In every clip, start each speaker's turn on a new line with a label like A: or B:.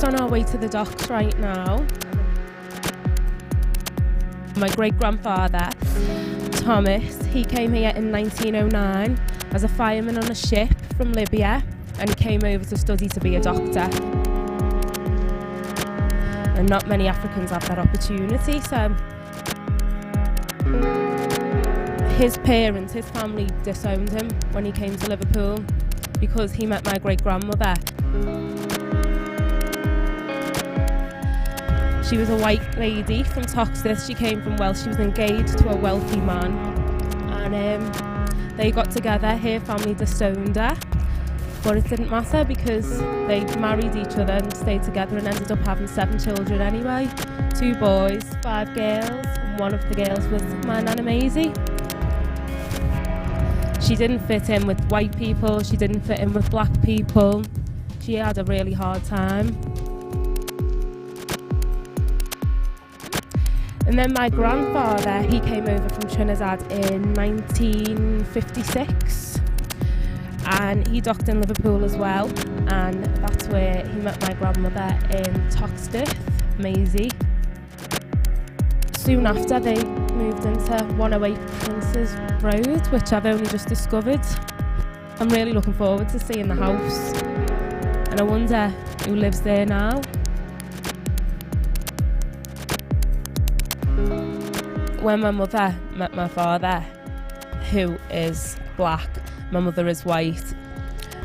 A: on our way to the docks right now. My great-grandfather, Thomas, he came here in 1909 as a fireman on a ship from Libya, and he came over to study to be a doctor. And not many Africans have that opportunity, so his parents, his family disowned him when he came to Liverpool because he met my great-grandmother. She was a white lady from Toxteth. She came from Welsh. She was engaged to a wealthy man, and they got together. Her family disowned her, but it didn't matter because they married each other and stayed together and ended up having 7 children anyway. 2 boys, 5 girls, and one of the girls was my Nana Maisie. She didn't fit in with white people, she didn't fit in with black people. She had a really hard time. And then my grandfather, he came over from Trinidad in 1956, and he docked in Liverpool as well, and that's where he met my grandmother in Toxteth, Maisie. Soon after, they moved into 108 Princes Road, which I've only just discovered. I'm really looking forward to seeing the house, and I wonder who lives there now. When my mother met my father, who is black, my mother is white.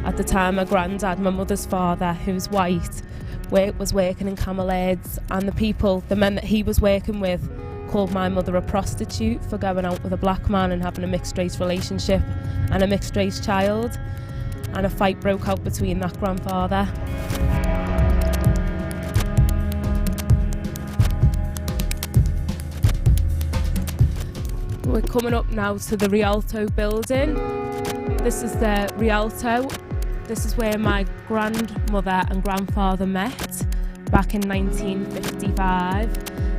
A: At the time, my granddad, my mother's father, who's white, was working in Camel Aids, and the men that he was working with, called my mother a prostitute for going out with a black man and having a mixed race relationship and a mixed race child, and a fight broke out between that grandfather. We're coming up now to the Rialto building. This is the Rialto. This is where my grandmother and grandfather met back in 1955.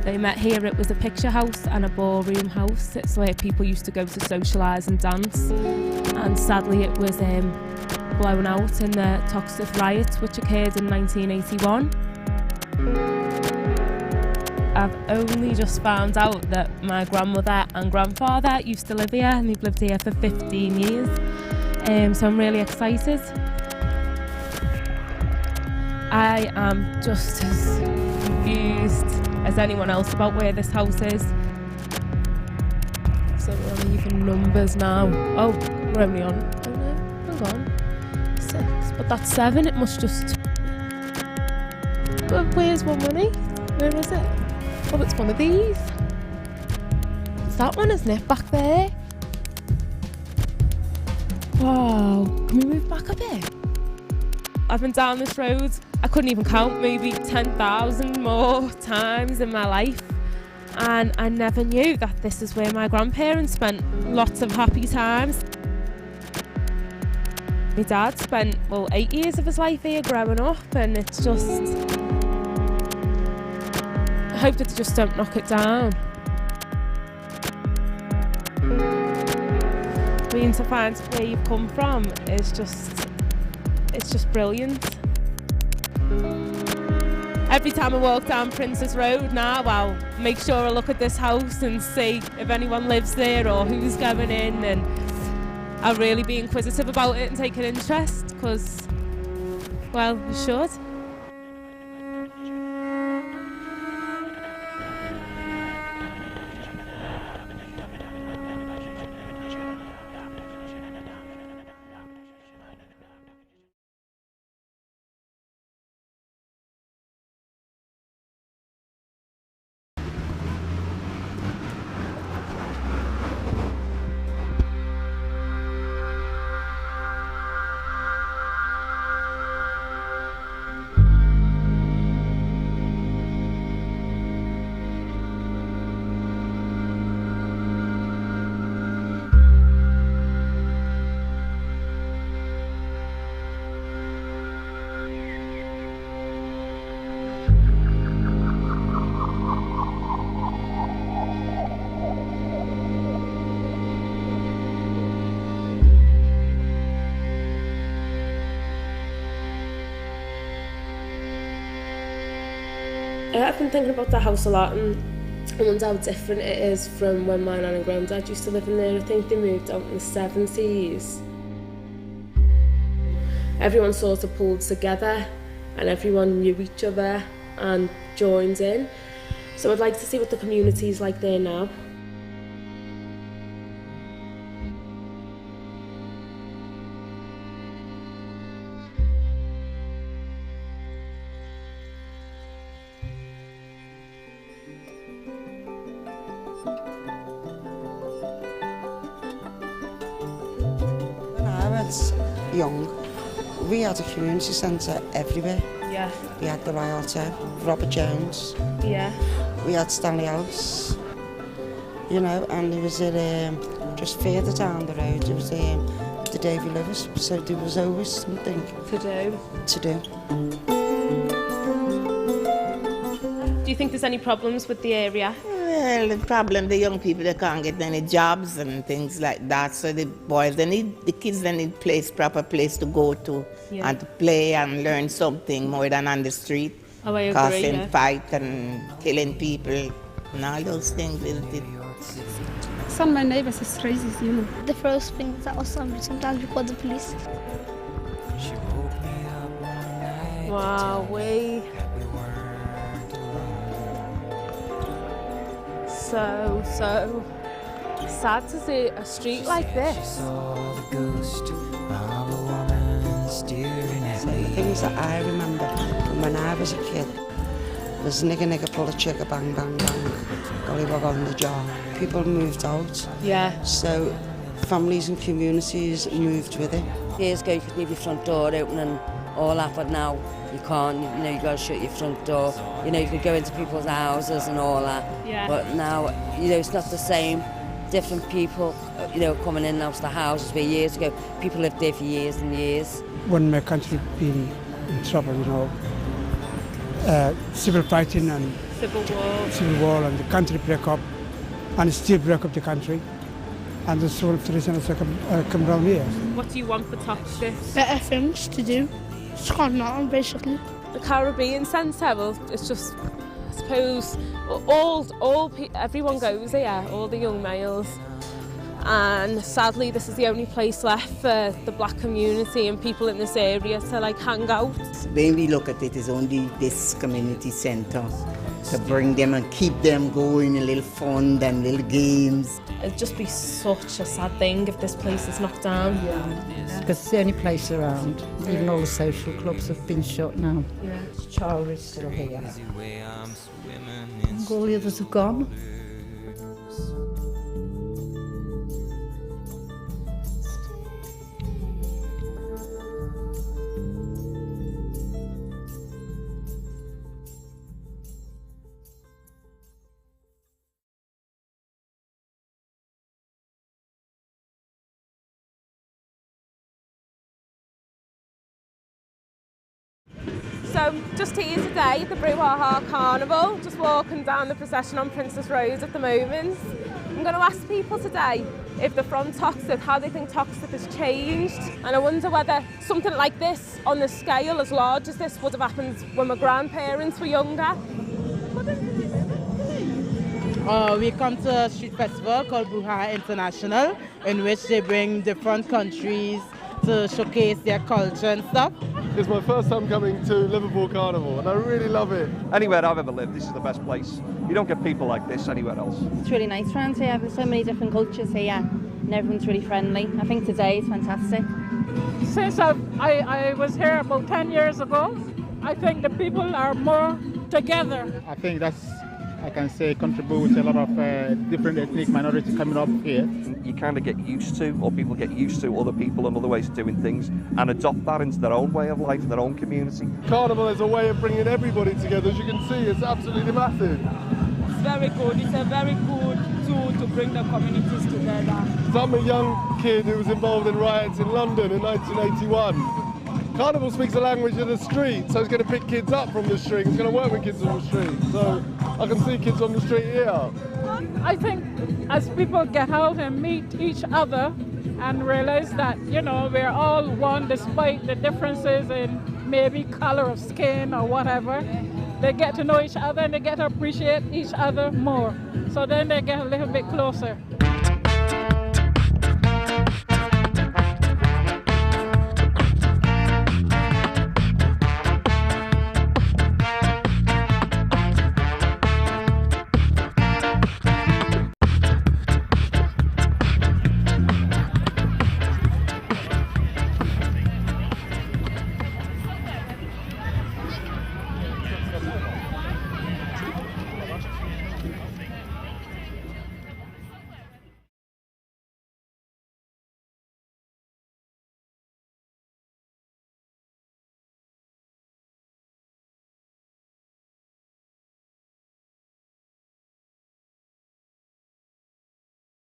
A: They met here. It was a picture house and a ballroom house. It's where people used to go to socialise and dance. And sadly it was blown out in the Toxteth riots, which occurred in 1981. I've only just found out that my grandmother and grandfather used to live here, and they've lived here for 15 years. So I'm really excited. I am just as confused as anyone else about where this house is. So we're only even numbers now. Oh, we're only on, oh no, hang on, 6, but that's 7, it must just... But where's my money? Where is it? Oh, it's one of these. It's that one, isn't it? Back there. Wow. Can we move back a bit? I've been down this road, I couldn't even count, maybe 10,000 more times in my life. And I never knew that this is where my grandparents spent lots of happy times. My dad spent, 8 years of his life here growing up, and it's just... I hope that they just don't knock it down. I mean, to find where you've come from is just, it's just brilliant. Every time I walk down Princes Road now, I'll make sure I look at this house and see if anyone lives there or who's going in, and I'll really be inquisitive about it and take an interest, because, well, you should. I've been thinking about the house a lot, and I wonder how different it is from when my nan and granddad used to live in there. I think they moved out in the 70s. Everyone sort of pulled together and everyone knew each other and joined in. So I'd like to see what the community's like there now.
B: When I was young, we had a community centre everywhere.
A: Yeah.
B: We had the Rialto, Robert Jones.
A: Yeah.
B: We had Stanley House, you know, and it was just further down the road. It was the Davy Lewis, so there was always something
A: To do.
B: to do.
A: Do you think there's any problems with the area?
C: Well, the problem, the young people, they can't get any jobs and things like that. So the boys, the kids, they need proper place to go to and to play and learn something more than on the street.
A: Oh, I agree,
C: causing
A: yeah.
C: fight and killing people and all those things.
D: Some of my neighbors is crazy, you know.
E: The first thing that was sometimes we call the police.
A: Wow, So sad to see a street like this.
B: So the things that I remember from when I was a kid was nigger nigger pull a chigger bang bang bang, gollywog on the jar. People moved out,
A: Yeah.
B: so families and communities moved with it.
F: Years ago you could leave your front door open and all that, but now you can't. You know, you've got to shut your front door. You know, you could go into people's houses and all that.
A: Yeah.
F: But now, you know, it's not the same. Different people, you know, coming in and out of the houses where years ago people lived there for years and years.
G: When my country been in trouble, you know, civil fighting and
A: Civil War.
G: and the country break up, and it still break up the country. And the soul of tradition has come down here.
A: What do you want for Toxteth?
E: Better things to do. It's gone on, basically.
A: The Caribbean centre, well, it's just, I suppose, everyone goes here, all the young males. And sadly, this is the only place left for the black community and people in this area to like hang out.
C: When we look at it, it's only this community centre to bring them and keep them going, a little fun and little games.
A: It'd just be such a sad thing if this place is knocked down.
H: Because it's the only place around. Even all the social clubs have been shut now.
A: Yeah.
H: Charlie is still here. And all the others have gone.
A: So just here today at the Brouhaha Carnival, just walking down the procession on Princess Road at the moment. I'm going to ask people today if they're from Toxteth, how they think Toxteth has changed. And I wonder whether something like this on the scale as large as this would have happened when my grandparents were younger.
I: We come to a street festival called Brouhaha International, in which they bring different countries to showcase their culture and stuff.
J: It's my first time coming to Liverpool Carnival and I really love it. Anywhere I've ever lived, this is the best place. You don't get people like this anywhere else.
K: It's really nice around here. There's so many different cultures here and everyone's really friendly. I think today is fantastic.
D: Since I was here about 10 years ago, I think the people are more together.
L: I think that's, I can say, contributes a lot of different ethnic minorities coming up here.
J: You kind of get used to, or people get used to, other people and other ways of doing things and adopt that into their own way of life, their own community. Carnival is a way of bringing everybody together. As you can see, it's absolutely massive.
D: It's very good. It's a very good tool to bring the communities together.
J: So I'm a young kid who was involved in riots in London in 1981. Carnival speaks the language of the street, so it's going to pick kids up from the street. It's going to work with kids on the street. So I can see kids on the street here.
D: I think as people get out and meet each other and realize that, you know, we're all one despite the differences in maybe color of skin or whatever, they get to know each other and they get to appreciate each other more. So then they get a little bit closer.